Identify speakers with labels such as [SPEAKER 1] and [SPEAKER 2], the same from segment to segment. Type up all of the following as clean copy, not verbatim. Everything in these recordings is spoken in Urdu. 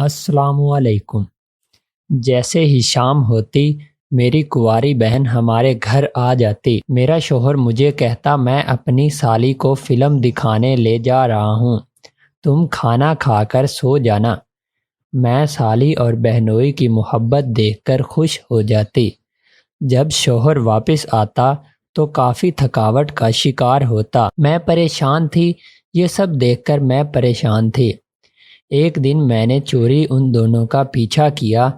[SPEAKER 1] السلام علیکم۔ جیسے ہی شام ہوتی میری کنواری بہن ہمارے گھر آ جاتی، میرا شوہر مجھے کہتا میں اپنی سالی کو فلم دکھانے لے جا رہا ہوں، تم کھانا کھا کر سو جانا۔ میں سالی اور بہنوئی کی محبت دیکھ کر خوش ہو جاتی۔ جب شوہر واپس آتا تو کافی تھکاوٹ کا شکار ہوتا۔ میں پریشان تھی، یہ سب دیکھ کر میں پریشان تھی۔ ایک دن میں نے چوری ان دونوں کا پیچھا کیا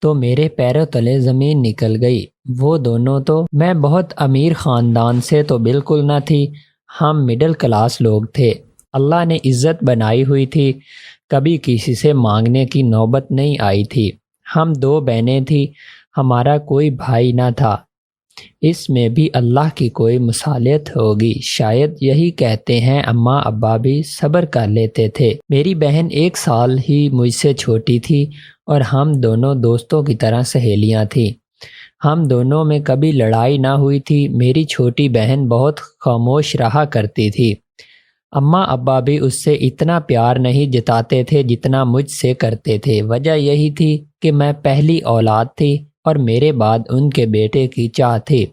[SPEAKER 1] تو میرے پیروں تلے زمین نکل گئی۔ وہ دونوں تو میں بہت امیر خاندان سے تو بالکل نہ تھی، ہم مڈل کلاس لوگ تھے۔ اللہ نے عزت بنائی ہوئی تھی، کبھی کسی سے مانگنے کی نوبت نہیں آئی تھی۔ ہم دو بہنیں تھیں، ہمارا کوئی بھائی نہ تھا۔ اس میں بھی اللہ کی کوئی مصالحت ہوگی، شاید یہی کہتے ہیں اماں ابا بھی صبر کر لیتے تھے۔ میری بہن 1 سال ہی مجھ سے چھوٹی تھی اور ہم دونوں دوستوں کی طرح سہیلیاں تھیں۔ ہم دونوں میں کبھی لڑائی نہ ہوئی تھی۔ میری چھوٹی بہن بہت خاموش رہا کرتی تھی۔ اماں ابا بھی اس سے اتنا پیار نہیں جتاتے تھے جتنا مجھ سے کرتے تھے۔ وجہ یہی تھی کہ میں پہلی اولاد تھی اور میرے بعد ان کے بیٹے کی چاہ تھی،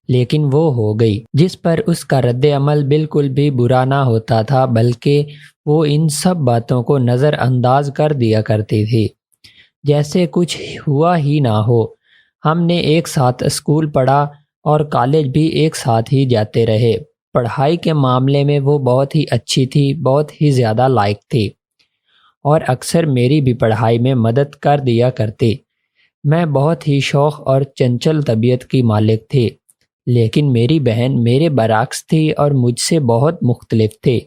[SPEAKER 1] لیکن وہ ہو گئی، جس پر اس کا رد عمل بالکل بھی برا نہ ہوتا تھا، بلکہ وہ ان سب باتوں کو نظر انداز کر دیا کرتی تھی جیسے کچھ ہوا ہی نہ ہو۔ ہم نے ایک ساتھ اسکول پڑھا اور کالج بھی ایک ساتھ ہی جاتے رہے۔ پڑھائی کے معاملے میں وہ بہت ہی اچھی تھی، بہت ہی زیادہ لائق تھی اور اکثر میری بھی پڑھائی میں مدد کر دیا کرتی۔ میں بہت ہی شوخ اور چنچل طبیعت کی مالک تھی، لیکن میری بہن میرے برعکس تھی اور مجھ سے بہت مختلف تھی،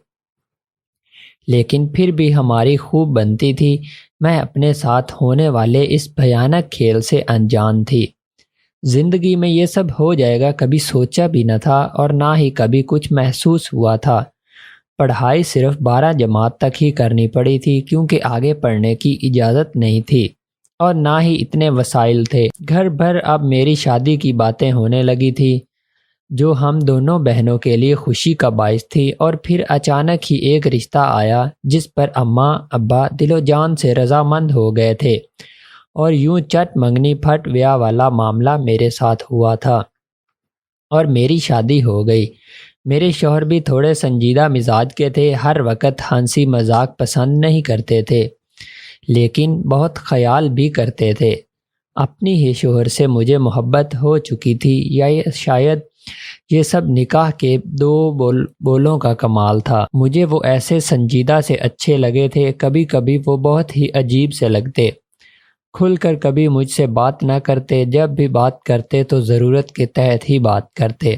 [SPEAKER 1] لیکن پھر بھی ہماری خوب بنتی تھی۔ میں اپنے ساتھ ہونے والے اس بھیانک کھیل سے انجان تھی۔ زندگی میں یہ سب ہو جائے گا کبھی سوچا بھی نہ تھا اور نہ ہی کبھی کچھ محسوس ہوا تھا۔ پڑھائی صرف 12 جماعت تک ہی کرنی پڑی تھی کیونکہ آگے پڑھنے کی اجازت نہیں تھی اور نہ ہی اتنے وسائل تھے۔ گھر بھر اب میری شادی کی باتیں ہونے لگی تھی جو ہم دونوں بہنوں کے لیے خوشی کا باعث تھی، اور پھر اچانک ہی ایک رشتہ آیا جس پر اماں ابا دل و جان سے رضامند ہو گئے تھے، اور یوں چٹ منگنی پھٹ ویا والا معاملہ میرے ساتھ ہوا تھا اور میری شادی ہو گئی۔ میرے شوہر بھی تھوڑے سنجیدہ مزاج کے تھے، ہر وقت ہنسی مذاق پسند نہیں کرتے تھے، لیکن بہت خیال بھی کرتے تھے۔ اپنی ہی شوہر سے مجھے محبت ہو چکی تھی، یا شاید یہ سب نکاح کے 2 بولوں کا کمال تھا۔ مجھے وہ ایسے سنجیدہ سے اچھے لگے تھے، کبھی کبھی وہ بہت ہی عجیب سے لگتے، کھل کر کبھی مجھ سے بات نہ کرتے، جب بھی بات کرتے تو ضرورت کے تحت ہی بات کرتے۔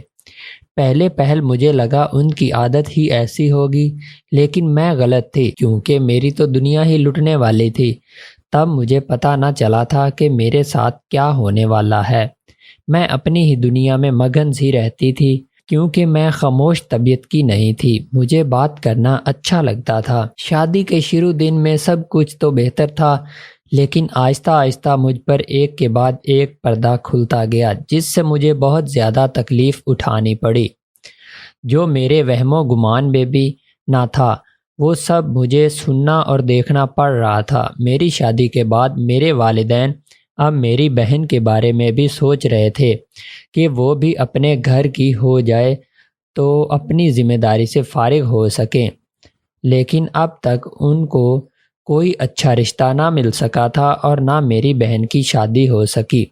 [SPEAKER 1] پہل مجھے لگا ان کی عادت ہی ایسی ہوگی، لیکن میں غلط تھی کیونکہ میری تو دنیا ہی لٹنے والی تھی۔ تب مجھے پتہ نہ چلا تھا کہ میرے ساتھ کیا ہونے والا ہے۔ میں اپنی ہی دنیا میں مگن سی رہتی تھی کیونکہ میں خاموش طبیعت کی نہیں تھی، مجھے بات کرنا اچھا لگتا تھا۔ شادی کے شروع دن میں سب کچھ تو بہتر تھا، لیکن آہستہ آہستہ مجھ پر ایک کے بعد ایک پردہ کھلتا گیا جس سے مجھے بہت زیادہ تکلیف اٹھانی پڑی۔ جو میرے وہم و گمان میں بھی نہ تھا وہ سب مجھے سننا اور دیکھنا پڑ رہا تھا۔ میری شادی کے بعد میرے والدین اب میری بہن کے بارے میں بھی سوچ رہے تھے کہ وہ بھی اپنے گھر کی ہو جائے تو اپنی ذمہ داری سے فارغ ہو سکیں، لیکن اب تک ان کو کوئی اچھا رشتہ نہ مل سکا تھا اور نہ میری بہن کی شادی ہو سکی۔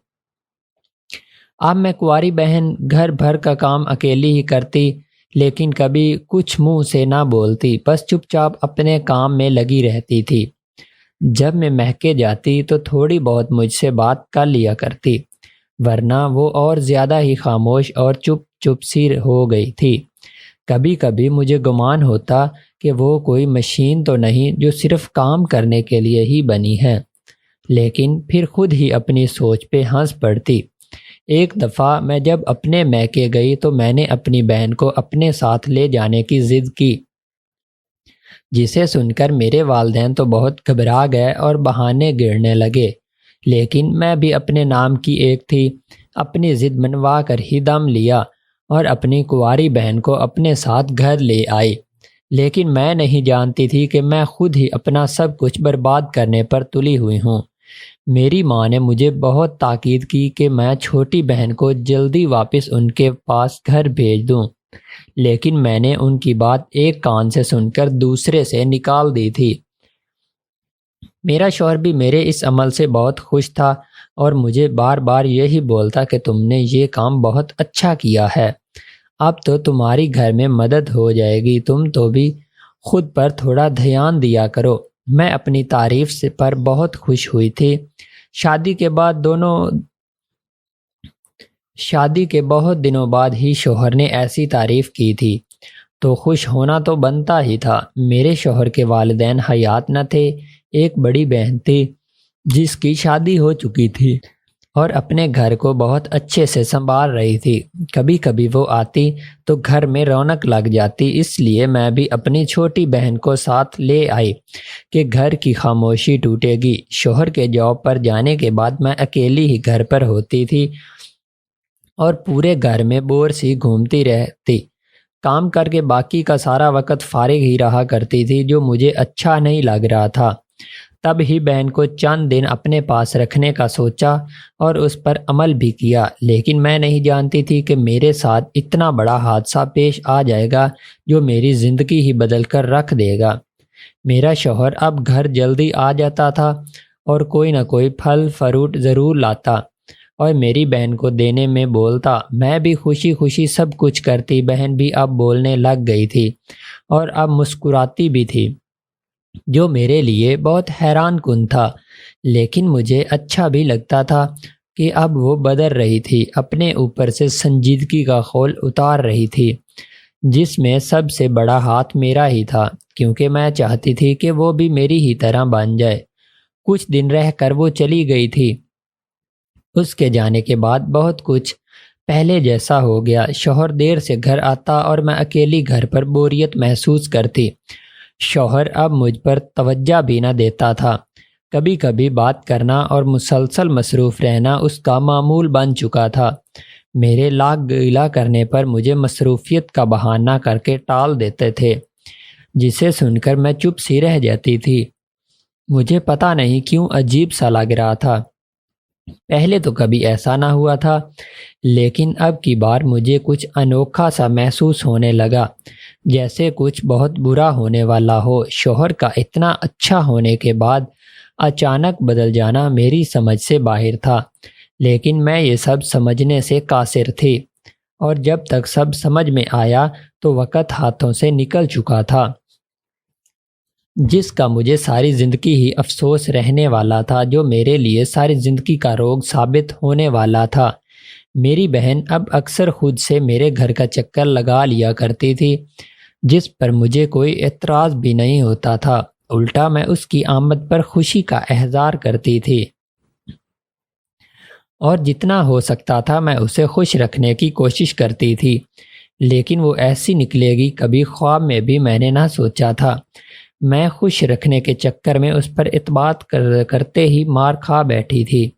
[SPEAKER 1] اب میں کنواری بہن گھر بھر کا کام اکیلی ہی کرتی، لیکن کبھی کچھ منہ سے نہ بولتی، بس چپ چاپ اپنے کام میں لگی رہتی تھی۔ جب میں مہکے جاتی تو تھوڑی بہت مجھ سے بات کر لیا کرتی، ورنہ وہ اور زیادہ ہی خاموش اور چپ سی ہو گئی تھی۔ کبھی کبھی مجھے گمان ہوتا کہ وہ کوئی مشین تو نہیں جو صرف کام کرنے کے لیے ہی بنی ہے، لیکن پھر خود ہی اپنی سوچ پہ ہنس پڑتی۔ ایک دفعہ میں جب اپنے میکے گئی تو میں نے اپنی بہن کو اپنے ساتھ لے جانے کی ضد کی، جسے سن کر میرے والدین تو بہت گھبرا گئے اور بہانے گڑنے لگے، لیکن میں بھی اپنے نام کی ایک تھی، اپنی ضد منوا کر ہی دم لیا اور اپنی کنواری بہن کو اپنے ساتھ گھر لے آئی۔ لیکن میں نہیں جانتی تھی کہ میں خود ہی اپنا سب کچھ برباد کرنے پر تلی ہوئی ہوں۔ میری ماں نے مجھے بہت تاکید کی کہ میں چھوٹی بہن کو جلدی واپس ان کے پاس گھر بھیج دوں، لیکن میں نے ان کی بات ایک کان سے سن کر دوسرے سے نکال دی تھی۔ میرا شوہر بھی میرے اس عمل سے بہت خوش تھا اور مجھے بار بار یہی بولتا کہ تم نے یہ کام بہت اچھا کیا ہے، اب تو تمہاری گھر میں مدد ہو جائے گی، تم تو بھی خود پر تھوڑا دھیان دیا کرو۔ میں اپنی تعریف سے پر بہت خوش ہوئی تھی۔ شادی کے بہت دنوں بعد ہی شوہر نے ایسی تعریف کی تھی تو خوش ہونا تو بنتا ہی تھا۔ میرے شوہر کے والدین حیات نہ تھے، ایک بڑی بہن تھی جس کی شادی ہو چکی تھی اور اپنے گھر کو بہت اچھے سے سنبھال رہی تھی۔ کبھی کبھی وہ آتی تو گھر میں رونق لگ جاتی، اس لیے میں بھی اپنی چھوٹی بہن کو ساتھ لے آئی کہ گھر کی خاموشی ٹوٹے گی۔ شوہر کے جاب پر جانے کے بعد میں اکیلی ہی گھر پر ہوتی تھی اور پورے گھر میں بور سی گھومتی رہتی، کام کر کے باقی کا سارا وقت فارغ ہی رہا کرتی تھی، جو مجھے اچھا نہیں لگ رہا تھا۔ تب ہی بہن کو چند دن اپنے پاس رکھنے کا سوچا اور اس پر عمل بھی کیا، لیکن میں نہیں جانتی تھی کہ میرے ساتھ اتنا بڑا حادثہ پیش آ جائے گا جو میری زندگی ہی بدل کر رکھ دے گا۔ میرا شوہر اب گھر جلدی آ جاتا تھا اور کوئی نہ کوئی پھل فروٹ ضرور لاتا اور میری بہن کو دینے میں بولتا۔ میں بھی خوشی خوشی سب کچھ کرتی۔ بہن بھی اب بولنے لگ گئی تھی اور اب مسکراتی بھی تھی، جو میرے لیے بہت حیران کن تھا، لیکن مجھے اچھا بھی لگتا تھا کہ اب وہ بدل رہی تھی، اپنے اوپر سے سنجیدگی کا خول اتار رہی تھی، جس میں سب سے بڑا ہاتھ میرا ہی تھا، کیونکہ میں چاہتی تھی کہ وہ بھی میری ہی طرح بن جائے۔ کچھ دن رہ کر وہ چلی گئی تھی۔ اس کے جانے کے بعد بہت کچھ پہلے جیسا ہو گیا۔ شوہر دیر سے گھر آتا اور میں اکیلی گھر پر بوریت محسوس کرتی۔ شوہر اب مجھ پر توجہ بھی نہ دیتا تھا۔ کبھی کبھی بات کرنا اور مسلسل مصروف رہنا اس کا معمول بن چکا تھا۔ میرے لاگ گلا کرنے پر مجھے مصروفیت کا بہانہ کر کے ٹال دیتے تھے، جسے سن کر میں چپ سی رہ جاتی تھی۔ مجھے پتہ نہیں کیوں عجیب سا لگ رہا تھا۔ پہلے تو کبھی ایسا نہ ہوا تھا، لیکن اب کی بار مجھے کچھ انوکھا سا محسوس ہونے لگا، جیسے کچھ بہت برا ہونے والا ہو۔ شوہر کا اتنا اچھا ہونے کے بعد اچانک بدل جانا میری سمجھ سے باہر تھا، لیکن میں یہ سب سمجھنے سے قاصر تھی، اور جب تک سب سمجھ میں آیا تو وقت ہاتھوں سے نکل چکا تھا، جس کا مجھے ساری زندگی ہی افسوس رہنے والا تھا، جو میرے لیے ساری زندگی کا روگ ثابت ہونے والا تھا۔ میری بہن اب اکثر خود سے میرے گھر کا چکر لگا لیا کرتی تھی، جس پر مجھے کوئی اعتراض بھی نہیں ہوتا تھا، الٹا میں اس کی آمد پر خوشی کا اظہار کرتی تھی، اور جتنا ہو سکتا تھا میں اسے خوش رکھنے کی کوشش کرتی تھی، لیکن وہ ایسی نکلے گی کبھی خواب میں بھی میں نے نہ سوچا تھا۔ میں خوش رکھنے کے چکر میں اس پر اعتماد کرتے ہی مار کھا بیٹھی تھی۔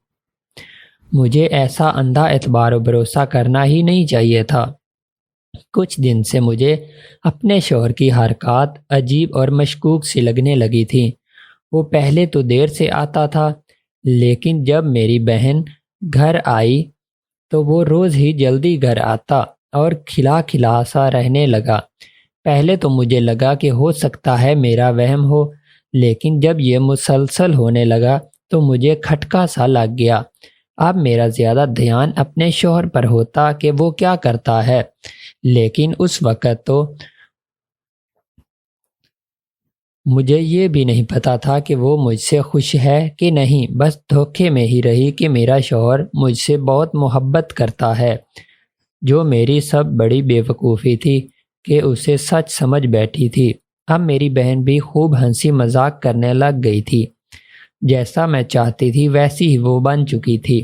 [SPEAKER 1] مجھے ایسا اندھا اعتبار و بھروسہ کرنا ہی نہیں چاہیے تھا۔ کچھ دن سے مجھے اپنے شوہر کی حرکات عجیب اور مشکوک سی لگنے لگی تھیں۔ وہ پہلے تو دیر سے آتا تھا، لیکن جب میری بہن گھر آئی تو وہ روز ہی جلدی گھر آتا اور کھلا کھلا سا رہنے لگا۔ پہلے تو مجھے لگا کہ ہو سکتا ہے میرا وہم ہو، لیکن جب یہ مسلسل ہونے لگا تو مجھے کھٹکا سا لگ گیا۔ اب میرا زیادہ دھیان اپنے شوہر پر ہوتا کہ وہ کیا کرتا ہے، لیکن اس وقت تو مجھے یہ بھی نہیں پتا تھا کہ وہ مجھ سے خوش ہے کہ نہیں، بس دھوکے میں ہی رہی کہ میرا شوہر مجھ سے بہت محبت کرتا ہے، جو میری سب بڑی بے وقوفی تھی کہ اسے سچ سمجھ بیٹھی تھی۔ اب میری بہن بھی خوب ہنسی مذاق کرنے لگ گئی تھی، جیسا میں چاہتی تھی ویسی ہی وہ بن چکی تھی،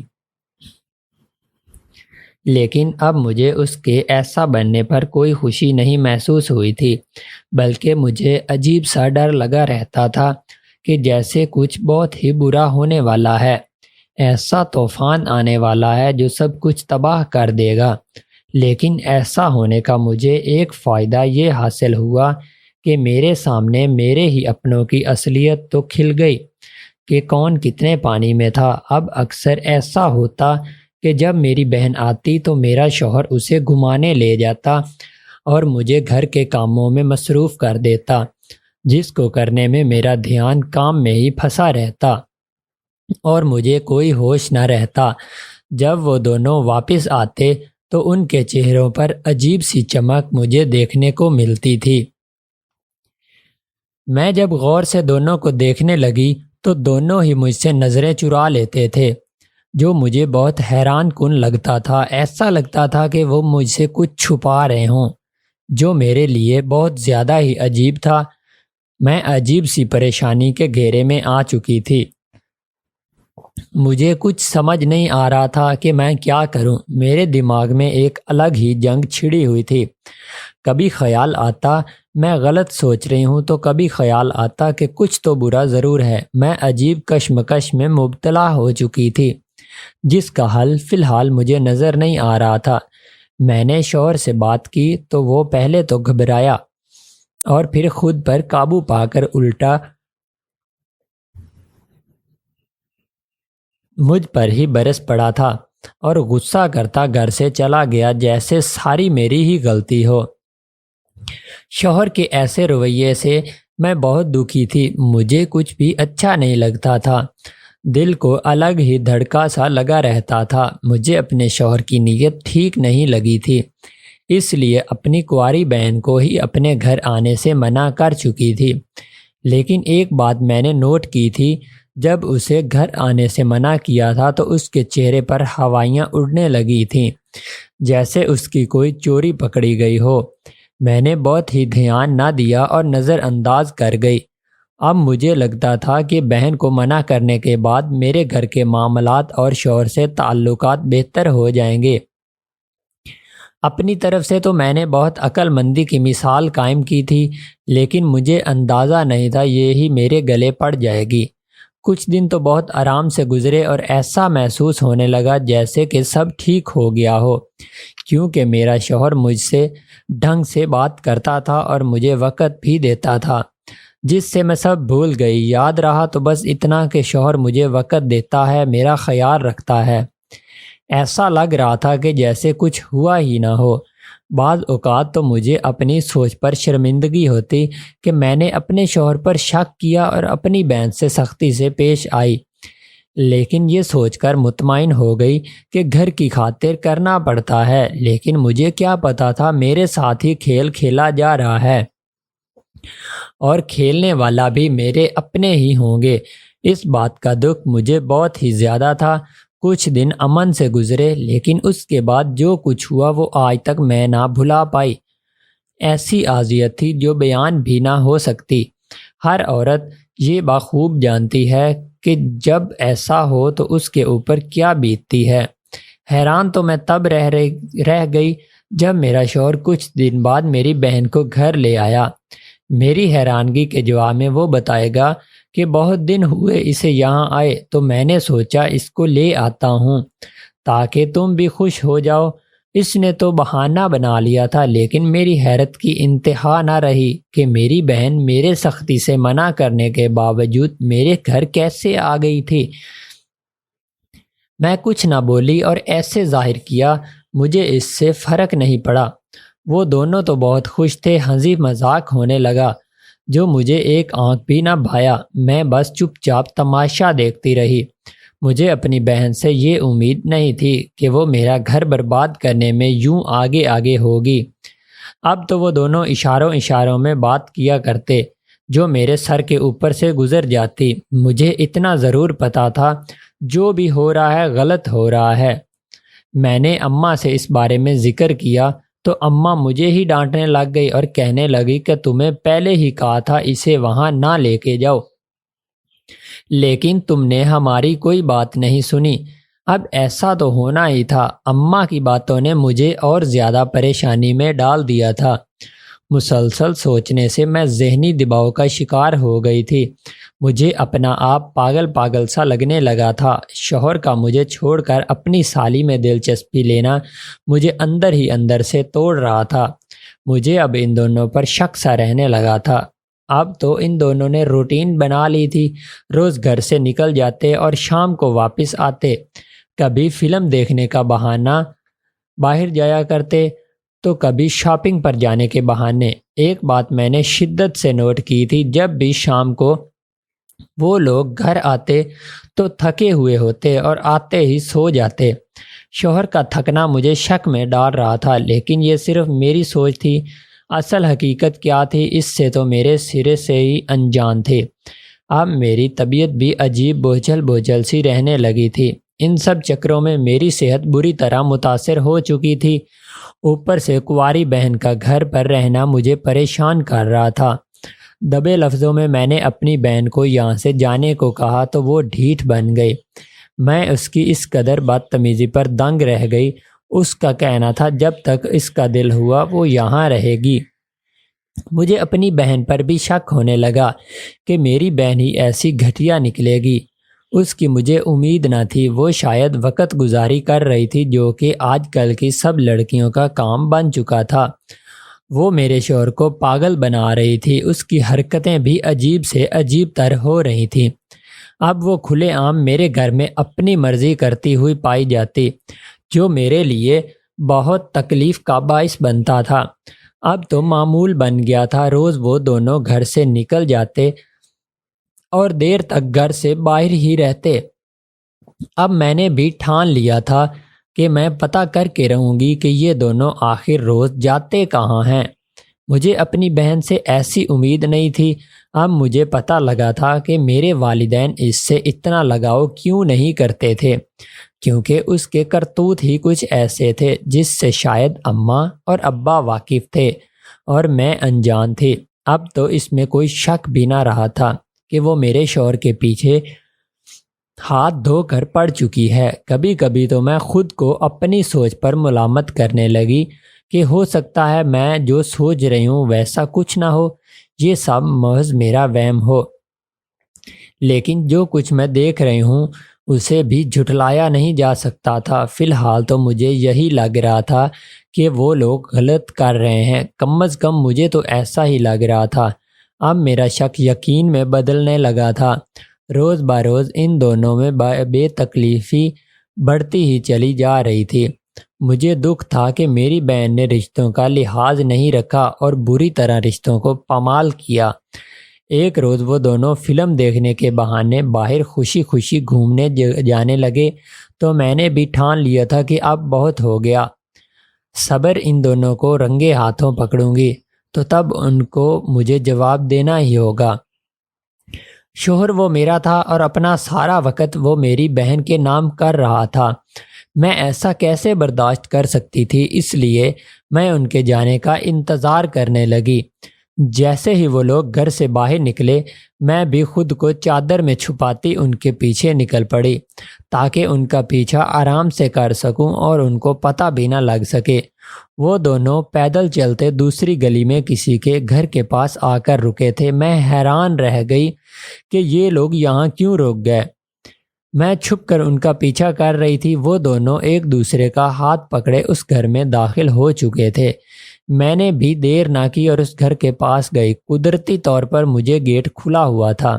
[SPEAKER 1] لیکن اب مجھے اس کے ایسا بننے پر کوئی خوشی نہیں محسوس ہوئی تھی، بلکہ مجھے عجیب سا ڈر لگا رہتا تھا کہ جیسے کچھ بہت ہی برا ہونے والا ہے، ایسا طوفان آنے والا ہے جو سب کچھ تباہ کر دے گا۔ لیکن ایسا ہونے کا مجھے ایک فائدہ یہ حاصل ہوا کہ میرے سامنے میرے ہی اپنوں کی اصلیت تو کھل گئی کہ کون کتنے پانی میں تھا۔ اب اکثر ایسا ہوتا کہ جب میری بہن آتی تو میرا شوہر اسے گھمانے لے جاتا اور مجھے گھر کے کاموں میں مصروف کر دیتا، جس کو کرنے میں میرا دھیان کام میں ہی پھنسا رہتا اور مجھے کوئی ہوش نہ رہتا۔ جب وہ دونوں واپس آتے تو ان کے چہروں پر عجیب سی چمک مجھے دیکھنے کو ملتی تھی۔ میں جب غور سے دونوں کو دیکھنے لگی تو دونوں ہی مجھ سے نظریں چرا لیتے تھے، جو مجھے بہت حیران کن لگتا تھا۔ ایسا لگتا تھا کہ وہ مجھ سے کچھ چھپا رہے ہوں، جو میرے لیے بہت زیادہ ہی عجیب تھا۔ میں عجیب سی پریشانی کے گھیرے میں آ چکی تھی۔ مجھے کچھ سمجھ نہیں آ رہا تھا کہ میں کیا کروں۔ میرے دماغ میں ایک الگ ہی جنگ چھڑی ہوئی تھی۔ کبھی خیال آتا میں غلط سوچ رہی ہوں تو کبھی خیال آتا کہ کچھ تو برا ضرور ہے۔ میں عجیب کشمکش میں مبتلا ہو چکی تھی، جس کا حل فی الحال مجھے نظر نہیں آ رہا تھا۔ میں نے شوہر سے بات کی تو وہ پہلے تو گھبرایا اور پھر خود پر قابو پا کر الٹا مجھ پر ہی برس پڑا تھا اور غصہ کرتا گھر سے چلا گیا، جیسے ساری میری ہی غلطی ہو۔ شوہر کے ایسے رویے سے میں بہت دکھی تھی۔ مجھے کچھ بھی اچھا نہیں لگتا تھا، دل کو الگ ہی دھڑکا سا لگا رہتا تھا۔ مجھے اپنے شوہر کی نیت ٹھیک نہیں لگی تھی، اس لیے اپنی کنواری بہن کو ہی اپنے گھر آنے سے منع کر چکی تھی۔ لیکن ایک بات میں نے نوٹ کی تھی، جب اسے گھر آنے سے منع کیا تھا تو اس کے چہرے پر ہوائیاں اڑنے لگی تھیں، جیسے اس کی کوئی چوری پکڑی گئی ہو۔ میں نے بہت ہی دھیان نہ دیا اور نظر انداز کر گئی۔ اب مجھے لگتا تھا کہ بہن کو منع کرنے کے بعد میرے گھر کے معاملات اور شوہر سے تعلقات بہتر ہو جائیں گے۔ اپنی طرف سے تو میں نے بہت عقل مندی کی مثال قائم کی تھی، لیکن مجھے اندازہ نہیں تھا یہی میرے گلے پڑ جائے گی۔ کچھ دن تو بہت آرام سے گزرے اور ایسا محسوس ہونے لگا جیسے کہ سب ٹھیک ہو گیا ہو، کیونکہ میرا شوہر مجھ سے ڈھنگ سے بات کرتا تھا اور مجھے وقت بھی دیتا تھا، جس سے میں سب بھول گئی۔ یاد رہا تو بس اتنا کہ شوہر مجھے وقت دیتا ہے، میرا خیال رکھتا ہے۔ ایسا لگ رہا تھا کہ جیسے کچھ ہوا ہی نہ ہو۔ بعض اوقات تو مجھے اپنی سوچ پر شرمندگی ہوتی کہ میں نے اپنے شوہر پر شک کیا اور اپنی بہن سے سختی سے پیش آئی، لیکن یہ سوچ کر مطمئن ہو گئی کہ گھر کی خاطر کرنا پڑتا ہے۔ لیکن مجھے کیا پتا تھا میرے ساتھ ہی کھیل کھیلا جا رہا ہے اور کھیلنے والا بھی میرے اپنے ہی ہوں گے۔ اس بات کا دکھ مجھے بہت ہی زیادہ تھا۔ کچھ دن امن سے گزرے، لیکن اس کے بعد جو کچھ ہوا وہ آج تک میں نہ بھلا پائی۔ ایسی اذیت تھی جو بیان بھی نہ ہو سکتی۔ ہر عورت یہ بخوب جانتی ہے کہ جب ایسا ہو تو اس کے اوپر کیا بیتتی ہے۔ حیران تو میں تب رہ گئی جب میرا شوہر کچھ دن بعد میری بہن کو گھر لے آیا۔ میری حیرانگی کے جواب میں وہ بتائے گا کہ بہت دن ہوئے اسے یہاں آئے، تو میں نے سوچا اس کو لے آتا ہوں تاکہ تم بھی خوش ہو جاؤ۔ اس نے تو بہانہ بنا لیا تھا، لیکن میری حیرت کی انتہا نہ رہی کہ میری بہن میرے سختی سے منع کرنے کے باوجود میرے گھر کیسے آ گئی تھی۔ میں کچھ نہ بولی اور ایسے ظاہر کیا مجھے اس سے فرق نہیں پڑا۔ وہ دونوں تو بہت خوش تھے، ہنسی مذاق ہونے لگا، جو مجھے ایک آنکھ بھی نہ بھایا۔ میں بس چپ چاپ تماشا دیکھتی رہی۔ مجھے اپنی بہن سے یہ امید نہیں تھی کہ وہ میرا گھر برباد کرنے میں یوں آگے آگے ہوگی۔ اب تو وہ دونوں اشاروں میں بات کیا کرتے، جو میرے سر کے اوپر سے گزر جاتی۔ مجھے اتنا ضرور پتا تھا جو بھی ہو رہا ہے غلط ہو رہا ہے۔ میں نے اماں سے اس بارے میں ذکر کیا تو اماں مجھے ہی ڈانٹنے لگ گئی اور کہنے لگی کہ تمہیں پہلے ہی کہا تھا اسے وہاں نہ لے کے جاؤ، لیکن تم نے ہماری کوئی بات نہیں سنی۔ اب ایسا تو ہونا ہی تھا۔ اماں کی باتوں نے مجھے اور زیادہ پریشانی میں ڈال دیا تھا۔ مسلسل سوچنے سے میں ذہنی دباؤ کا شکار ہو گئی تھی۔ مجھے اپنا آپ پاگل پاگل سا لگنے لگا تھا۔ شوہر کا مجھے چھوڑ کر اپنی سالی میں دلچسپی لینا مجھے اندر ہی اندر سے توڑ رہا تھا۔ مجھے اب ان دونوں پر شک سا رہنے لگا تھا۔ اب تو ان دونوں نے روٹین بنا لی تھی، روز گھر سے نکل جاتے اور شام کو واپس آتے، کبھی فلم دیکھنے کا بہانہ باہر جایا کرتے تو کبھی شاپنگ پر جانے کے بہانے۔ ایک بات میں نے شدت سے نوٹ کی تھی، جب بھی شام کو وہ لوگ گھر آتے تو تھکے ہوئے ہوتے اور آتے ہی سو جاتے۔ شوہر کا تھکنا مجھے شک میں ڈال رہا تھا، لیکن یہ صرف میری سوچ تھی۔ اصل حقیقت کیا تھی اس سے تو میرے سرے سے ہی انجان تھے۔ اب میری طبیعت بھی عجیب بوجھل بوجھل سی رہنے لگی تھی۔ ان سب چکروں میں میری صحت بری طرح متاثر ہو چکی تھی۔ اوپر سے کنواری بہن کا گھر پر رہنا مجھے پریشان کر رہا تھا۔ دبے لفظوں میں میں نے اپنی بہن کو یہاں سے جانے کو کہا تو وہ ڈھیٹ بن گئی۔ میں اس کی اس قدر بدتمیزی پر دنگ رہ گئی۔ اس کا کہنا تھا جب تک اس کا دل ہوا وہ یہاں رہے گی۔ مجھے اپنی بہن پر بھی شک ہونے لگا کہ میری بہن ہی ایسی گھٹیا نکلے گی۔ اس کی مجھے امید نہ تھی۔ وہ شاید وقت گزاری کر رہی تھی، جو کہ آج کل کی سب لڑکیوں کا کام بن چکا تھا۔ وہ میرے شوہر کو پاگل بنا رہی تھی۔ اس کی حرکتیں بھی عجیب سے عجیب تر ہو رہی تھیں۔ اب وہ کھلے عام میرے گھر میں اپنی مرضی کرتی ہوئی پائی جاتی، جو میرے لیے بہت تکلیف کا باعث بنتا تھا۔ اب تو معمول بن گیا تھا، روز وہ دونوں گھر سے نکل جاتے اور دیر تک گھر سے باہر ہی رہتے۔ اب میں نے بھی ٹھان لیا تھا کہ میں پتہ کر کے رہوں گی کہ یہ دونوں آخر روز جاتے کہاں ہیں۔ مجھے اپنی بہن سے ایسی امید نہیں تھی۔ اب مجھے پتہ لگا تھا کہ میرے والدین اس سے اتنا لگاؤ کیوں نہیں کرتے تھے، کیونکہ اس کے کرتوت ہی کچھ ایسے تھے جس سے شاید اماں اور ابا واقف تھے اور میں انجان تھی۔ اب تو اس میں کوئی شک بھی نہ رہا تھا کہ وہ میرے شوہر کے پیچھے ہاتھ دھو کر پڑ چکی ہے۔ کبھی کبھی تو میں خود کو اپنی سوچ پر ملامت کرنے لگی کہ ہو سکتا ہے میں جو سوچ رہی ہوں ویسا کچھ نہ ہو، یہ سب محض میرا وہم ہو۔ لیکن جو کچھ میں دیکھ رہی ہوں اسے بھی جھٹلایا نہیں جا سکتا تھا۔ فی الحال تو مجھے یہی لگ رہا تھا کہ وہ لوگ غلط کر رہے ہیں، کم از کم مجھے تو ایسا ہی لگ رہا تھا۔ اب میرا شک یقین میں بدلنے لگا تھا۔ روز بروز ان دونوں میں بے تکلیفی بڑھتی ہی چلی جا رہی تھی۔ مجھے دکھ تھا کہ میری بہن نے رشتوں کا لحاظ نہیں رکھا اور بری طرح رشتوں کو پامال کیا۔ ایک روز وہ دونوں فلم دیکھنے کے بہانے باہر خوشی خوشی گھومنے جانے لگے تو میں نے بھی ٹھان لیا تھا کہ اب بہت ہو گیا۔ صبر ان دونوں کو رنگے ہاتھوں پکڑوں گی تو تب ان کو مجھے جواب دینا ہی ہوگا۔ شوہر وہ میرا تھا اور اپنا سارا وقت وہ میری بہن کے نام کر رہا تھا۔ میں ایسا کیسے برداشت کر سکتی تھی؟ اس لیے میں ان کے جانے کا انتظار کرنے لگی۔ جیسے ہی وہ لوگ گھر سے باہر نکلے میں بھی خود کو چادر میں چھپاتی ان کے پیچھے نکل پڑی تاکہ ان کا پیچھا آرام سے کر سکوں اور ان کو پتہ بھی نہ لگ سکے۔ وہ دونوں پیدل چلتے دوسری گلی میں کسی کے گھر کے پاس آ کر رکے تھے۔ میں حیران رہ گئی کہ یہ لوگ یہاں کیوں رک گئے۔ میں چھپ کر ان کا پیچھا کر رہی تھی۔ وہ دونوں ایک دوسرے کا ہاتھ پکڑے اس گھر میں داخل ہو چکے تھے۔ میں نے بھی دیر نہ کی اور اس گھر کے پاس گئی۔ قدرتی طور پر مجھے گیٹ کھلا ہوا تھا۔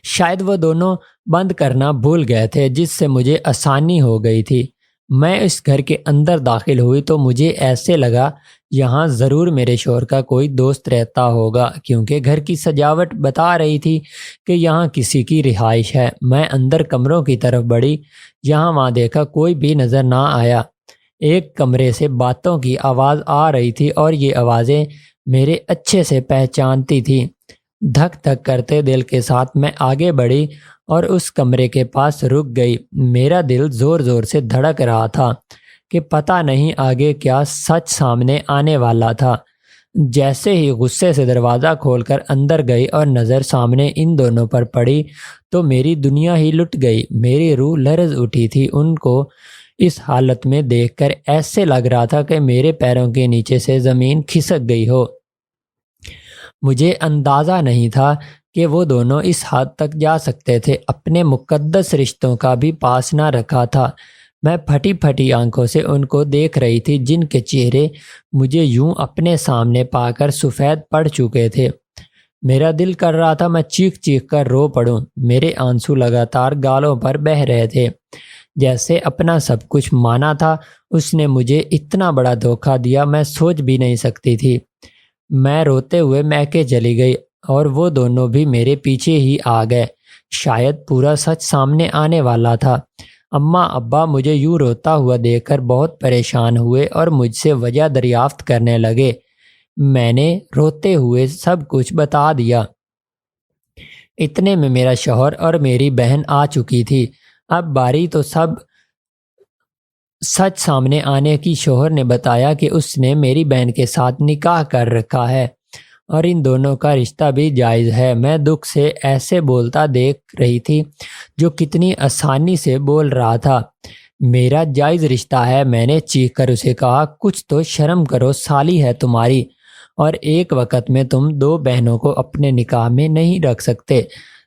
[SPEAKER 1] شاید وہ دونوں بند کرنا بھول گئے تھے، جس سے مجھے آسانی ہو گئی تھی۔ میں اس گھر کے اندر داخل ہوئی تو مجھے ایسے لگا یہاں ضرور میرے شوہر کا کوئی دوست رہتا ہوگا، کیونکہ گھر کی سجاوٹ بتا رہی تھی کہ یہاں کسی کی رہائش ہے۔ میں اندر کمروں کی طرف بڑھی، یہاں وہاں دیکھا، کوئی بھی نظر نہ آیا۔ ایک کمرے سے باتوں کی آواز آ رہی تھی اور یہ آوازیں میرے اچھے سے پہچانتی تھیں۔ دھک دھک کرتے دل کے ساتھ میں آگے بڑھی اور اس کمرے کے پاس رک گئی۔ میرا دل زور زور سے دھڑک رہا تھا کہ پتہ نہیں آگے کیا سچ سامنے آنے والا تھا۔ جیسے ہی غصے سے دروازہ کھول کر اندر گئی اور نظر سامنے ان دونوں پر پڑی تو میری دنیا ہی لٹ گئی۔ میری روح لرز اٹھی تھی۔ ان کو اس حالت میں دیکھ کر ایسے لگ رہا تھا کہ میرے پیروں کے نیچے سے زمین کھسک گئی ہو۔ مجھے اندازہ نہیں تھا کہ وہ دونوں اس حد تک جا سکتے تھے، اپنے مقدس رشتوں کا بھی پاس نہ رکھا تھا۔ میں پھٹی پھٹی آنکھوں سے ان کو دیکھ رہی تھی، جن کے چہرے مجھے یوں اپنے سامنے پا کر سفید پڑ چکے تھے۔ میرا دل کر رہا تھا میں چیخ چیخ کر رو پڑوں۔ میرے آنسو لگاتار گالوں پر بہہ رہے تھے۔ جیسے اپنا سب کچھ مانا تھا، اس نے مجھے اتنا بڑا دھوکہ دیا، میں سوچ بھی نہیں سکتی تھی۔ میں روتے ہوئے میکے چلی گئی اور وہ دونوں بھی میرے پیچھے ہی آ گئے۔ شاید پورا سچ سامنے آنے والا تھا۔ اماں ابا مجھے یوں روتا ہوا دیکھ کر بہت پریشان ہوئے اور مجھ سے وجہ دریافت کرنے لگے۔ میں نے روتے ہوئے سب کچھ بتا دیا۔ اتنے میں میرا شوہر اور میری بہن آ چکی تھی۔ اب باری تو سب سچ سامنے آنے کی۔ شوہر نے بتایا کہ اس نے میری بہن کے ساتھ نکاح کر رکھا ہے اور ان دونوں کا رشتہ بھی جائز ہے۔ میں دکھ سے ایسے بولتا دیکھ رہی تھی جو کتنی آسانی سے بول رہا تھا۔ میرا جائز رشتہ ہے، میں نے چیخ کر اسے کہا۔ کچھ تو شرم کرو، سالی ہے تمہاری، اور ایک وقت میں تم دو بہنوں کو اپنے نکاح میں نہیں رکھ سکتے۔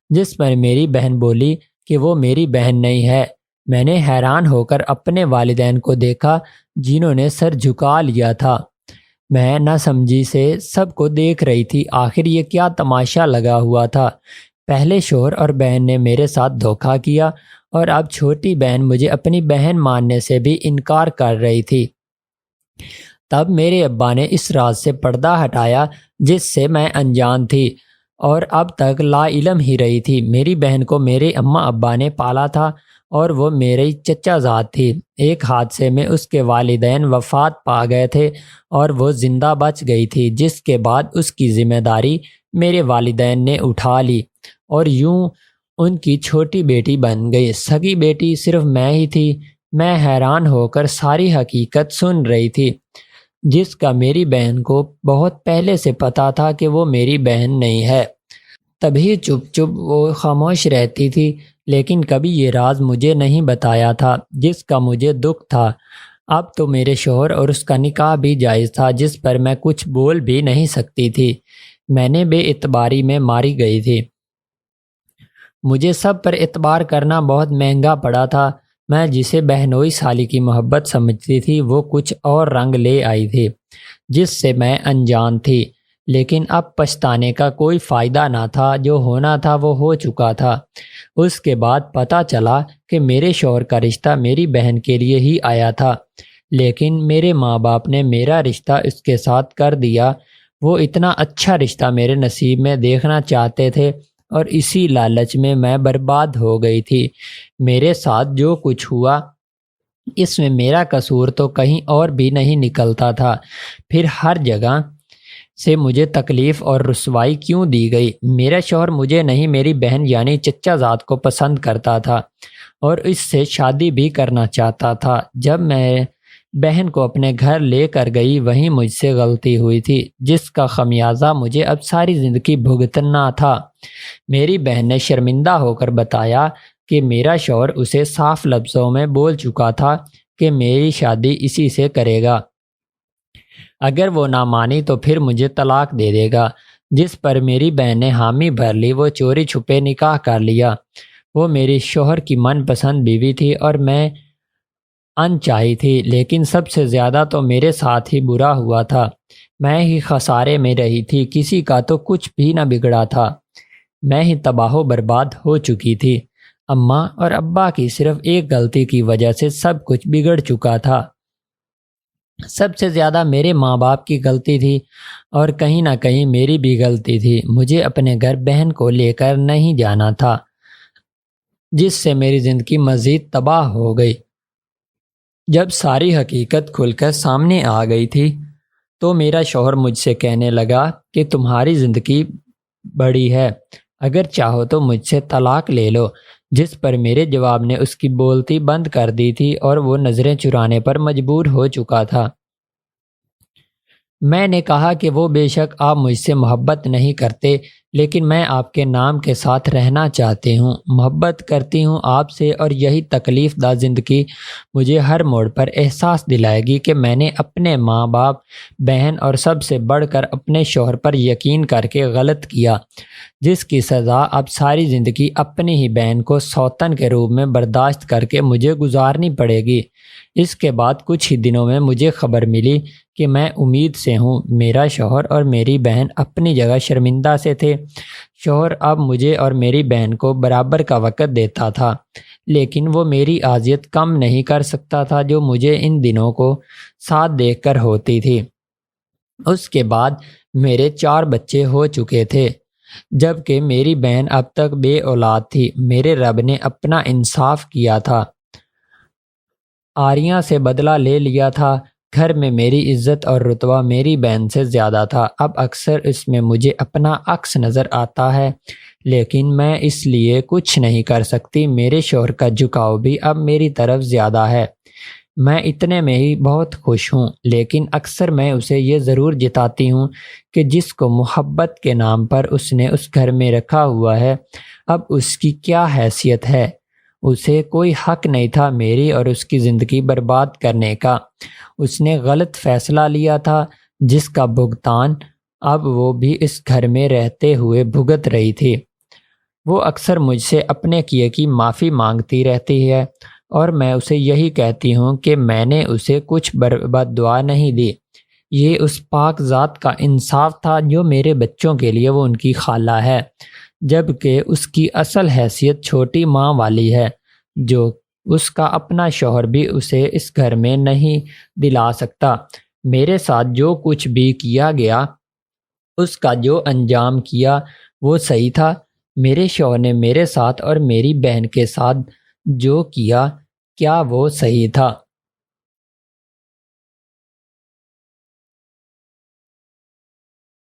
[SPEAKER 1] جس پر میری بہن بولی کہ وہ میری بہن نہیں ہے۔ میں نے حیران ہو کر اپنے والدین کو دیکھا، جنہوں نے سر جھکا لیا تھا۔ میں نہ سمجھی سے سب کو دیکھ رہی تھی۔ آخر یہ کیا تماشا لگا ہوا تھا؟ پہلے شوہر اور بہن نے میرے ساتھ دھوکہ کیا اور اب چھوٹی بہن مجھے اپنی بہن ماننے سے بھی انکار کر رہی تھی۔ تب میرے ابا نے اس راز سے پردہ ہٹایا جس سے میں انجان تھی اور اب تک لا علم ہی رہی تھی۔ میری بہن کو میرے اماں ابا نے پالا تھا اور وہ میری چچا زاد تھی۔ ایک حادثے میں اس کے والدین وفات پا گئے تھے اور وہ زندہ بچ گئی تھی، جس کے بعد اس کی ذمہ داری میرے والدین نے اٹھا لی اور یوں ان کی چھوٹی بیٹی بن گئی۔ سگی بیٹی صرف میں ہی تھی۔ میں حیران ہو کر ساری حقیقت سن رہی تھی، جس کا میری بہن کو بہت پہلے سے پتا تھا کہ وہ میری بہن نہیں ہے۔ تبھی چپ چپ وہ خاموش رہتی تھی، لیکن کبھی یہ راز مجھے نہیں بتایا تھا، جس کا مجھے دکھ تھا۔ اب تو میرے شوہر اور اس کا نکاح بھی جائز تھا، جس پر میں کچھ بول بھی نہیں سکتی تھی۔ میں نے بے اعتباری میں ماری گئی تھی۔ مجھے سب پر اعتبار کرنا بہت مہنگا پڑا تھا۔ میں جسے بہنوئی سالی کی محبت سمجھتی تھی، وہ کچھ اور رنگ لے آئی تھی، جس سے میں انجان تھی۔ لیکن اب پچھتانے کا کوئی فائدہ نہ تھا، جو ہونا تھا وہ ہو چکا تھا۔ اس کے بعد پتہ چلا کہ میرے شوہر کا رشتہ میری بہن کے لیے ہی آیا تھا، لیکن میرے ماں باپ نے میرا رشتہ اس کے ساتھ کر دیا۔ وہ اتنا اچھا رشتہ میرے نصیب میں دیکھنا چاہتے تھے اور اسی لالچ میں میں برباد ہو گئی تھی۔ میرے ساتھ جو کچھ ہوا اس میں میرا قصور تو کہیں اور بھی نہیں نکلتا تھا۔ پھر ہر جگہ سے مجھے تکلیف اور رسوائی کیوں دی گئی؟ میرا شوہر مجھے نہیں، میری بہن یعنی چچا زاد کو پسند کرتا تھا اور اس سے شادی بھی کرنا چاہتا تھا۔ جب میں بہن کو اپنے گھر لے کر گئی، وہیں مجھ سے غلطی ہوئی تھی، جس کا خمیازہ مجھے اب ساری زندگی بھگتنا تھا۔ میری بہن نے شرمندہ ہو کر بتایا کہ میرا شوہر اسے صاف لفظوں میں بول چکا تھا کہ میری شادی اسی سے کرے گا، اگر وہ نہ مانی تو پھر مجھے طلاق دے دے گا، جس پر میری بہن نے حامی بھر لی۔ وہ چوری چھپے نکاح کر لیا۔ وہ میری شوہر کی من پسند بیوی تھی اور میں انچاہی تھی، لیکن سب سے زیادہ تو میرے ساتھ ہی برا ہوا تھا۔ میں ہی خسارے میں رہی تھی، کسی کا تو کچھ بھی نہ بگڑا تھا، میں ہی تباہ و برباد ہو چکی تھی۔ اماں اور ابا کی صرف ایک غلطی کی وجہ سے سب کچھ بگڑ چکا تھا۔ سب سے زیادہ میرے ماں باپ کی غلطی تھی اور کہیں نہ کہیں میری بھی غلطی تھی۔ مجھے اپنے گھر بہن کو لے کر نہیں جانا تھا، جس سے میری زندگی مزید تباہ ہو گئی۔ جب ساری حقیقت کھل کر سامنے آ گئی تھی تو میرا شوہر مجھ سے کہنے لگا کہ تمہاری زندگی بڑی ہے، اگر چاہو تو مجھ سے طلاق لے لو، جس پر میرے جواب نے اس کی بولتی بند کر دی تھی اور وہ نظریں چرانے پر مجبور ہو چکا تھا۔ میں نے کہا کہ وہ بے شک آپ مجھ سے محبت نہیں کرتے، لیکن میں آپ کے نام کے ساتھ رہنا چاہتی ہوں، محبت کرتی ہوں آپ سے، اور یہی تکلیف دہ زندگی مجھے ہر موڑ پر احساس دلائے گی کہ میں نے اپنے ماں باپ، بہن اور سب سے بڑھ کر اپنے شوہر پر یقین کر کے غلط کیا، جس کی سزا اب ساری زندگی اپنی ہی بہن کو سوتن کے روپ میں برداشت کر کے مجھے گزارنی پڑے گی۔ اس کے بعد کچھ ہی دنوں میں مجھے خبر ملی کہ میں امید سے ہوں۔ میرا شوہر اور میری بہن اپنی جگہ شرمندہ سے تھے۔ شوہر اب مجھے اور میری بہن کو برابر کا وقت دیتا تھا، لیکن وہ میری اذیت کم نہیں کر سکتا تھا جو مجھے ان دنوں کو ساتھ دیکھ کر ہوتی تھی۔ اس کے بعد میرے 4 بچے ہو چکے تھے، جبکہ میری بہن اب تک بے اولاد تھی۔ میرے رب نے اپنا انصاف کیا تھا، آریاں سے بدلہ لے لیا تھا۔ گھر میں میری عزت اور رتبہ میری بہن سے زیادہ تھا۔ اب اکثر اس میں مجھے اپنا عکس نظر آتا ہے، لیکن میں اس لیے کچھ نہیں کر سکتی۔ میرے شوہر کا جھکاؤ بھی اب میری طرف زیادہ ہے۔ میں اتنے میں ہی بہت خوش ہوں، لیکن اکثر میں اسے یہ ضرور جتاتی ہوں کہ جس کو محبت کے نام پر اس نے اس گھر میں رکھا ہوا ہے، اب اس کی کیا حیثیت ہے۔ اسے کوئی حق نہیں تھا میری اور اس کی زندگی برباد کرنے کا۔ اس نے غلط فیصلہ لیا تھا، جس کا بھگتان اب وہ بھی اس گھر میں رہتے ہوئے بھگت رہی تھی۔ وہ اکثر مجھ سے اپنے کیے کی معافی مانگتی رہتی ہے، اور میں اسے یہی کہتی ہوں کہ میں نے اسے کچھ بد دعا نہیں دی۔ یہ اس پاک ذات کا انصاف تھا جو میرے بچوں کے لیے وہ ان کی خالہ ہے، جبکہ اس کی اصل حیثیت چھوٹی ماں والی ہے، جو اس کا اپنا شوہر بھی اسے اس گھر میں نہیں دلا سکتا۔ میرے ساتھ جو کچھ بھی کیا گیا، اس کا جو انجام کیا وہ صحیح تھا۔ میرے شوہر نے میرے ساتھ اور میری بہن کے ساتھ جو کیا، کیا وہ صحیح تھا؟